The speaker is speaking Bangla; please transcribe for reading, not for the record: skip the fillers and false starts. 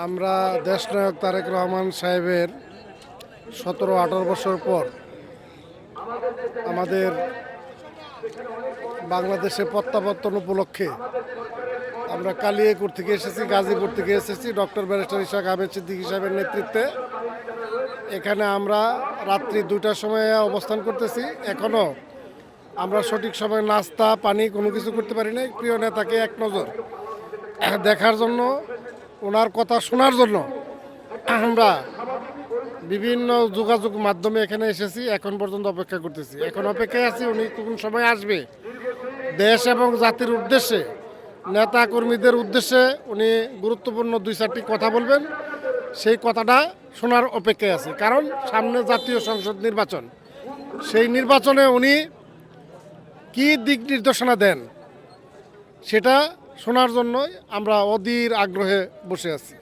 আমরা দেশনায়ক তারেক রহমান সাহেবের 17-18 বছর পর আমাদের বাংলাদেশে প্রত্যাবর্তন উপলক্ষে আমরা কালিয়াকৈর থেকে এসেছি, গাজীপুর থেকে এসেছি ডক্টর ব্যারিস্টার ইশাক আহমেদ সিদ্দিকী সাহেবের নেতৃত্বে। এখানে আমরা রাত্রি 2টার সময় অবস্থান করতেছি। এখনও আমরা সঠিক সময় নাস্তা পানি কোনো কিছু করতে পারি নাই। প্রিয় নেতাকে এক নজর দেখার জন্য, ওনার কথা শোনার জন্য আমরা বিভিন্ন যোগাযোগ মাধ্যমে এখানে এসেছি। এখন পর্যন্ত অপেক্ষা করতেছি, এখন অপেক্ষায় আছি উনি কোন সময় আসবে। দেশ এবং জাতির উদ্দেশ্যে, নেতা কর্মীদের উদ্দেশ্যে উনি গুরুত্বপূর্ণ 2-4টি কথা বলবেন। সেই কথাটা শোনার অপেক্ষায় আছে, কারণ সামনে জাতীয় সংসদ নির্বাচন। সেই নির্বাচনে উনি কি দিক নির্দেশনা দেন সেটা শোনার জন্যই আমরা অধীর আগ্রহে বসে আছি।